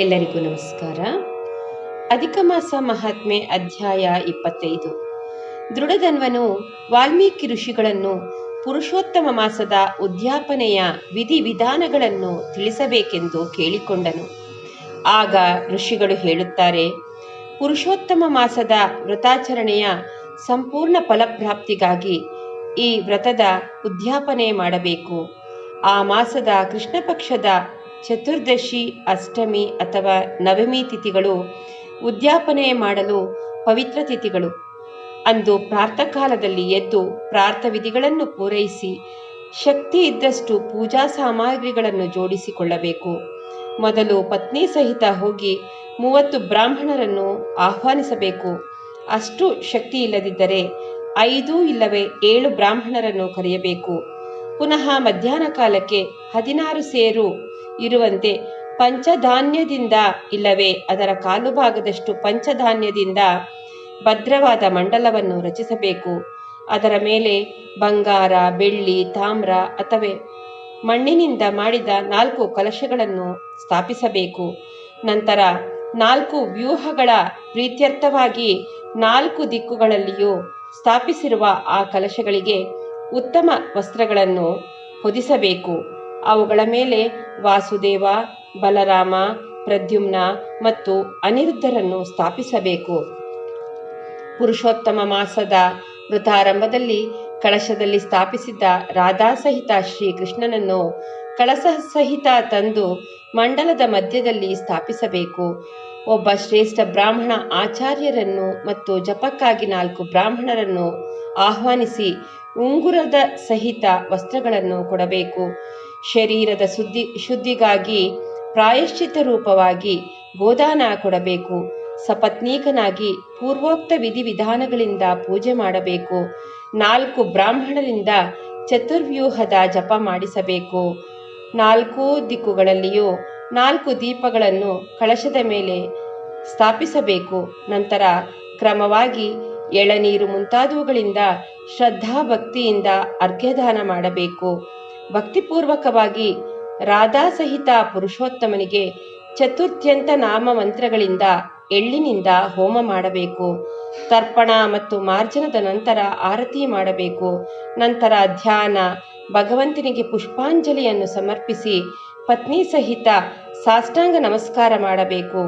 ಎಲ್ಲರಿಗೂ ನಮಸ್ಕಾರ. ಅಧಿಕ ಮಾಸ ಮಹಾತ್ಮೆ ಅಧ್ಯಾಯ 25. ದೃಢಧನ್ವನು ವಾಲ್ಮೀಕಿ ಋಷಿಗಳನ್ನು ಪುರುಷೋತ್ತಮ ಮಾಸದ ಉದ್ಯಾಪನೆಯ ವಿಧಿವಿಧಾನಗಳನ್ನು ತಿಳಿಸಬೇಕೆಂದು ಕೇಳಿಕೊಂಡನು. ಆಗ ಋಷಿಗಳು ಹೇಳುತ್ತಾರೆ, ಪುರುಷೋತ್ತಮ ಮಾಸದ ವ್ರತಾಚರಣೆಯ ಸಂಪೂರ್ಣ ಫಲಪ್ರಾಪ್ತಿಗಾಗಿ ಈ ವ್ರತದ ಉದ್ಯಾಪನೆ ಮಾಡಬೇಕು. ಆ ಮಾಸದ ಕೃಷ್ಣ ಪಕ್ಷದ ಚತುರ್ದಶಿ, ಅಷ್ಟಮಿ ಅಥವಾ ನವಮಿ ತಿಥಿಗಳು ಉದ್ಯಾಪನೆ ಮಾಡಲು ಪವಿತ್ರ ತಿಥಿಗಳು. ಅಂದು ಪ್ರಾತಃಕಾಲದಲ್ಲಿ ಎದ್ದು ಪ್ರಾರ್ಥವಿಧಿಗಳನ್ನು ಪೂರೈಸಿ ಶಕ್ತಿ ಇದ್ದಷ್ಟು ಪೂಜಾ ಸಾಮಗ್ರಿಗಳನ್ನು ಜೋಡಿಸಿಕೊಳ್ಳಬೇಕು. ಮೊದಲು ಪತ್ನಿ ಸಹಿತ ಹೋಗಿ 30 ಬ್ರಾಹ್ಮಣರನ್ನು ಆಹ್ವಾನಿಸಬೇಕು. ಅಷ್ಟು ಶಕ್ತಿ ಇಲ್ಲದಿದ್ದರೆ 5 ಇಲ್ಲವೇ 7 ಬ್ರಾಹ್ಮಣರನ್ನು ಕರೆಯಬೇಕು. ಪುನಃ ಮಧ್ಯಾಹ್ನ ಕಾಲಕ್ಕೆ 16 ಸೇರು ಇರುವಂತೆ ಪಂಚಧಾನ್ಯದಿಂದ ಇಲ್ಲವೇ ಅದರ ಕಾಲು ಭಾಗದಷ್ಟು ಪಂಚಧಾನ್ಯದಿಂದ ಭದ್ರವಾದ ಮಂಡಲವನ್ನು ರಚಿಸಬೇಕು. ಅದರ ಮೇಲೆ ಬಂಗಾರ, ಬೆಳ್ಳಿ, ತಾಮ್ರ ಅಥವಾ ಮಣ್ಣಿನಿಂದ ಮಾಡಿದ 4 ಕಲಶಗಳನ್ನು ಸ್ಥಾಪಿಸಬೇಕು. ನಂತರ 4 ವ್ಯೂಹಗಳ ಪ್ರೀತ್ಯರ್ಥವಾಗಿ 4 ದಿಕ್ಕುಗಳಲ್ಲಿಯೂ ಸ್ಥಾಪಿಸಿರುವ ಆ ಕಲಶಗಳಿಗೆ ಉತ್ತಮ ವಸ್ತ್ರಗಳನ್ನು ಹೊದಿಸಬೇಕು. ಅವುಗಳ ಮೇಲೆ ವಾಸುದೇವ, ಬಲರಾಮ, ಪ್ರದ್ಯುಮ್ನ ಮತ್ತು ಅನಿರುದ್ಧರನ್ನು ಸ್ಥಾಪಿಸಬೇಕು. ಪುರುಷೋತ್ತಮ ಮಾಸದ ವೃತಾರಂಭದಲ್ಲಿ ಕಳಶದಲ್ಲಿ ಸ್ಥಾಪಿಸಿದ್ದ ರಾಧಾಸಹಿತ ಶ್ರೀ ಕೃಷ್ಣನನ್ನು ಕಳಶ ಸಹಿತ ತಂದು ಮಂಡಲದ ಮಧ್ಯದಲ್ಲಿ ಸ್ಥಾಪಿಸಬೇಕು. ಒಬ್ಬ ಶ್ರೇಷ್ಠ ಬ್ರಾಹ್ಮಣ ಆಚಾರ್ಯರನ್ನು ಮತ್ತು ಜಪಕ್ಕಾಗಿ 4 ಬ್ರಾಹ್ಮಣರನ್ನು ಆಹ್ವಾನಿಸಿ ಉಂಗುರದ ಸಹಿತ ವಸ್ತ್ರಗಳನ್ನು ಕೊಡಬೇಕು. ಶರೀರದ ಶುದ್ಧಿಗಾಗಿ ಪ್ರಾಯಶ್ಚಿತ್ತ ರೂಪವಾಗಿ ಗೋದಾನ ಕೊಡಬೇಕು. ಸಪತ್ನೀಕನಾಗಿ ಪೂರ್ವೋಕ್ತ ವಿಧಿವಿಧಾನಗಳಿಂದ ಪೂಜೆ ಮಾಡಬೇಕು. 4 ಬ್ರಾಹ್ಮಣರಿಂದ ಚತುರ್ವ್ಯೂಹದ ಜಪ ಮಾಡಿಸಬೇಕು. 4 ದಿಕ್ಕುಗಳಲ್ಲಿಯೂ 4 ದೀಪಗಳನ್ನು ಕಳಶದ ಮೇಲೆ ಸ್ಥಾಪಿಸಬೇಕು. ನಂತರ ಕ್ರಮವಾಗಿ ಎಳನೀರು ಮುಂತಾದವುಗಳಿಂದ ಶ್ರದ್ಧಾಭಕ್ತಿಯಿಂದ ಅರ್ಘ್ಯದಾನ ಮಾಡಬೇಕು. ಭಕ್ತಿಪೂರ್ವಕವಾಗಿ ರಾಧಾಸಹಿತ ಪುರುಷೋತ್ತಮನಿಗೆ ಚತುರ್ಥ್ಯಂತ ನಾಮ ಮಂತ್ರಗಳಿಂದ ಎಳ್ಳಿನಿಂದ ಹೋಮ ಮಾಡಬೇಕು. ತರ್ಪಣ ಮತ್ತು ಮಾರ್ಜನದ ನಂತರ ಆರತಿ ಮಾಡಬೇಕು. ನಂತರ ಧ್ಯಾನ, ಭಗವಂತನಿಗೆ ಪುಷ್ಪಾಂಜಲಿಯನ್ನು ಸಮರ್ಪಿಸಿ ಪತ್ನಿ ಸಹಿತ ಸಾಷ್ಟಾಂಗ ನಮಸ್ಕಾರ ಮಾಡಬೇಕು.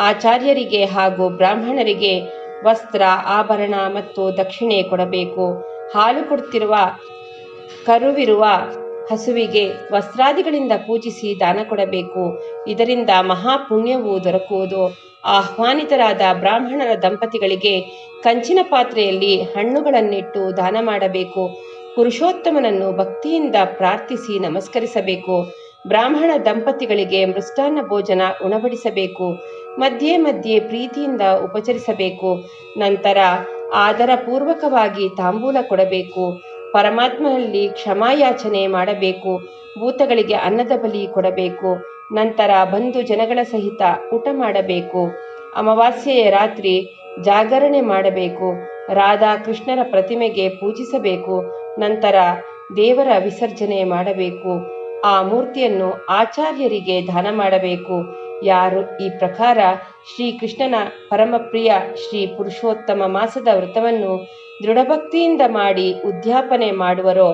ಆಚಾರ್ಯರಿಗೆ ಹಾಗೂ ಬ್ರಾಹ್ಮಣರಿಗೆ ವಸ್ತ್ರ, ಆಭರಣ ಮತ್ತು ದಕ್ಷಿಣೆ ಕೊಡಬೇಕು. ಹಾಲು ಕೊಡುತ್ತಿರುವ ಕರುವಿರುವ ಹಸುವಿಗೆ ವಸ್ತ್ರಾದಿಗಳಿಂದ ಪೂಜಿಸಿ ದಾನ ಕೊಡಬೇಕು. ಇದರಿಂದ ಮಹಾಪುಣ್ಯವು ದೊರಕುವುದು. ಆಹ್ವಾನಿತರಾದ ಬ್ರಾಹ್ಮಣರ ದಂಪತಿಗಳಿಗೆ ಕಂಚಿನ ಪಾತ್ರೆಯಲ್ಲಿ ಹಣ್ಣುಗಳನ್ನಿಟ್ಟು ದಾನ ಮಾಡಬೇಕು. ಪುರುಷೋತ್ತಮನನ್ನು ಭಕ್ತಿಯಿಂದ ಪ್ರಾರ್ಥಿಸಿ ನಮಸ್ಕರಿಸಬೇಕು. ಬ್ರಾಹ್ಮಣ ದಂಪತಿಗಳಿಗೆ ಮೃಷ್ಟಾನ್ನ ಭೋಜನ ಉಣಬಡಿಸಬೇಕು. ಮಧ್ಯೆ ಮಧ್ಯೆ ಪ್ರೀತಿಯಿಂದ ಉಪಚರಿಸಬೇಕು. ನಂತರ ಆದರ ಪೂರ್ವಕವಾಗಿ ತಾಂಬೂಲ ಕೊಡಬೇಕು. ಪರಮಾತ್ಮನಲ್ಲಿ ಕ್ಷಮಾಯಾಚನೆ ಮಾಡಬೇಕು. ಭೂತಗಳಿಗೆ ಅನ್ನದ ಬಲಿ ಕೊಡಬೇಕು. ನಂತರ ಬಂಧು ಜನಗಳ ಸಹಿತ ಊಟ ಮಾಡಬೇಕು. ಅಮಾವಾಸ್ಯೆಯ ರಾತ್ರಿ ಜಾಗರಣೆ ಮಾಡಬೇಕು. ರಾಧಾ ಕೃಷ್ಣರ ಪ್ರತಿಮೆಗೆ ಪೂಜಿಸಬೇಕು. ನಂತರ ದೇವರ ವಿಸರ್ಜನೆ ಮಾಡಬೇಕು. ಆ ಮೂರ್ತಿಯನ್ನು ಆಚಾರ್ಯರಿಗೆ ದಾನ ಮಾಡಬೇಕು. ಯಾರು ಈ ಪ್ರಕಾರ ಶ್ರೀಕೃಷ್ಣನ ಪರಮಪ್ರಿಯ ಶ್ರೀ ಪುರುಷೋತ್ತಮ ಮಾಸದ ವ್ರತವನ್ನು ದೃಢಭಕ್ತಿಯಿಂದ ಮಾಡಿ ಉದ್ಯಾಪನೆ ಮಾಡುವರೋ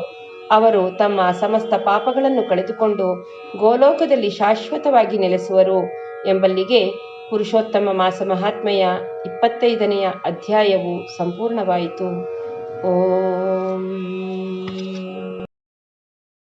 ಅವರು ತಮ್ಮ ಸಮಸ್ತ ಪಾಪಗಳನ್ನು ಕಳೆದುಕೊಂಡು ಗೋಲೋಕದಲ್ಲಿ ಶಾಶ್ವತವಾಗಿ ನೆಲೆಸುವರು ಎಂಬಲ್ಲಿಗೆ ಪುರುಷೋತ್ತಮ ಮಾಸ ಮಹಾತ್ಮೆಯ 25ನೆಯ ಅಧ್ಯಾಯವು ಸಂಪೂರ್ಣವಾಯಿತು. ಓಂ